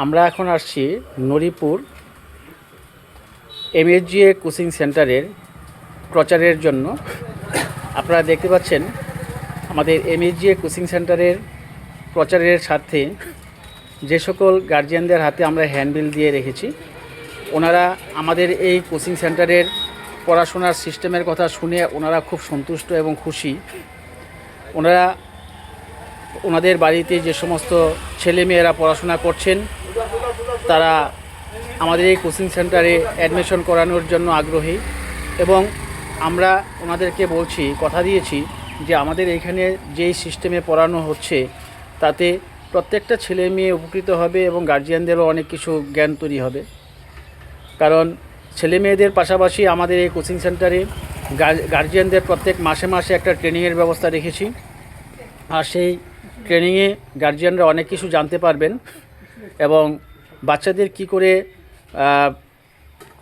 আমরা এখন আসছি নরিপুর এমএসজিএ কোচিং সেন্টারের প্রচারের জন্য। আপনারা দেখতে পাচ্ছেন আমাদের এমএসজিএ কোচিং সেন্টারের প্রচারের স্বার্থে যে সকল গার্জিয়ানদের হাতে আমরা হ্যান্ডবিল দিয়ে রেখেছি, ওনারা আমাদের এই কোচিং সেন্টারের পড়াশোনার সিস্টেমের কথা শুনে ওনারা খুব সন্তুষ্ট এবং খুশি। ওনাদের বাড়িতে যে সমস্ত ছেলেমেয়েরা পড়াশোনা করছেন তারা আমাদের এই কোচিং সেন্টারে অ্যাডমিশন করানোর জন্য আগ্রহী, এবং আমরা ওনাদেরকে বলছি, কথা দিয়েছি যে আমাদের এখানে যেই সিস্টেমে পড়ানো হচ্ছে তাতে প্রত্যেকটা ছেলে মেয়ে উপকৃত হবে এবং গার্জিয়ানদেরও অনেক কিছু জ্ঞান তৈরি হবে। কারণ ছেলে মেয়েদের পাশাপাশি আমাদের এই কোচিং সেন্টারে গার্জিয়ানদের প্রত্যেক মাসে মাসে একটা ট্রেনিংয়ের ব্যবস্থা রেখেছি, আর সেই ট্রেনিংয়ে গার্জিয়ানরা অনেক কিছু জানতে পারবেন এবং বাচ্চাদের কি করে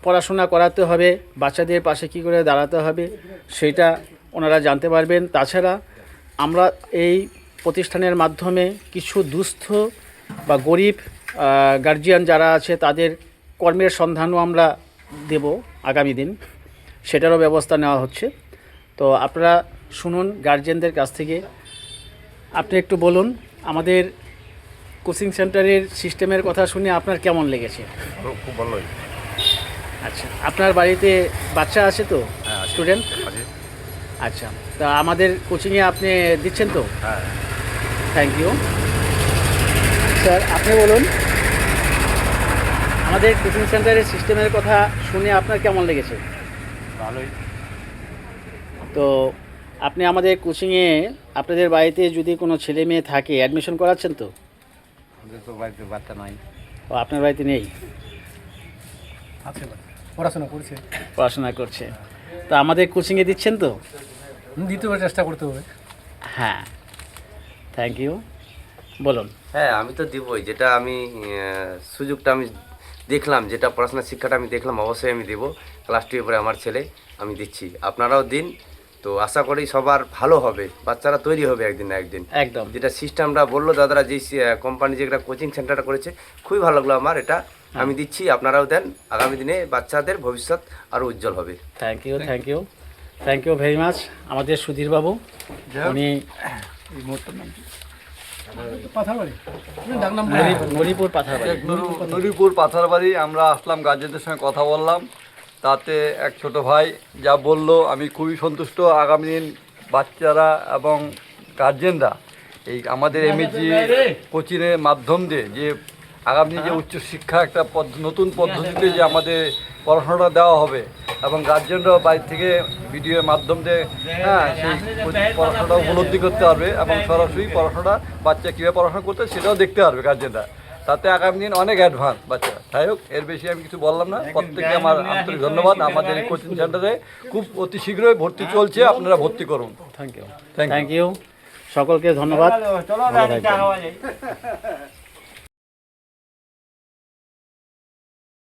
পড়াশোনা করাতে হবে, বাচ্চাদের পাশে কি করে দাঁড়াতে হবে সেটা ওনারা জানতে পারবেন। তাছাড়া আমরা এই প্রতিষ্ঠানের মাধ্যমে কিছু দুস্থ বা গরিব গার্জিয়ান যারা আছে তাদের কর্মের সন্ধানও আমরা দেব আগামী দিন, সেটারও ব্যবস্থা নেওয়া হচ্ছে। তো আপনারা শুনুন গার্জিয়ানদের কাছ থেকে। আপনি একটু বলুন আমাদের কোচিং সেন্টারের সিস্টেমের কথা শুনে আপনার কেমন লেগেছে? খুব ভালো। আচ্ছা, আপনার বাড়িতে বাচ্চা আছে তো? স্টুডেন্ট? আচ্ছা, তা আমাদের কোচিংয়ে আপনি দিচ্ছেন তো? হ্যাঁ। Thank you sir. আপনি বলুন আমাদের কোচিং সেন্টারের সিস্টেমের কথা শুনে আপনার কেমন লেগেছে? ভালোই। তো আপনি আমাদের কোচিংয়ে আপনাদের বাড়িতে যদি কোনো ছেলে মেয়ে থাকে অ্যাডমিশন করাচ্ছেন তো? আমাদের তো বাড়িতে বাচ্চা নাই। ও, আপনার বাড়িতে নেই? আছে, পড়াশোনা করছে। তা আমাদের কোচিংয়ে দিচ্ছেন তো? দিতে হবে, চেষ্টা করতে হবে। হ্যাঁ, থ্যাংক ইউ। বলুন। হ্যাঁ, আমি তো দিবই। যেটা আমি সুযোগটা আমি দেখলাম, যেটা পড়াশোনার শিক্ষাটা আমি দেখলাম, অবশ্যই আমি দেবো। ক্লাস 2 পরে আমার ছেলে আমি দিচ্ছি, আপনারাও দিন। তো আশা করি সবার ভালো হবে, বাচ্চারা তৈরি হবে একদিন না একদিন। একদম। যেটা সিস্টেমটা বললো দাদারা, যে কোম্পানি যেটা কোচিং সেন্টারটা করেছে, খুবই ভালো লাগলো আমার। এটা আমি দিচ্ছি, আপনারাও দেন। আগামী দিনে বাচ্চাদের ভবিষ্যৎ আরও উজ্জ্বল হবে। Thank you very much. আমাদের সুধীরবাবু, উনি নরিপুর পাথারবাড়ি। আমরা আসলাম, গার্জেনদের সঙ্গে কথা বললাম, তাতে এক ছোট ভাই যা বলল আমি খুবই সন্তুষ্ট। আগামী দিন বাচ্চারা এবং গার্জেনরা এই আমাদের এমএসজি কোচিংয়ের মাধ্যম দিয়ে যে আগামী দিন যে উচ্চশিক্ষা একটা নতুন পদ্ধতিতে যে আমাদের পড়াশোনাটা দেওয়া হবে, এবং গার্জেনরাও বাড়ি থেকে ভিডিওর মাধ্যম দিয়ে সেই পড়াশোনাটা উপলব্ধি করতে পারবে এবং সরাসরি পড়াশোনাটা বাচ্চা কীভাবে পড়াশোনা করতে সেটাও দেখতে পারবে গার্জেনরা। তাতে আগামী দিন অনেক অ্যাডভান্স বাচ্চারা। যাই হোক, এর বেশি আমি কিছু বললাম না। প্রত্যেককে আমার আন্তরিক ধন্যবাদ। আমাদের এই কোচিং সেন্টারে খুব অতি শীঘ্রই ভর্তি চলছে, আপনারা ভর্তি করুন। থ্যাংক ইউ সকলকে ধন্যবাদ।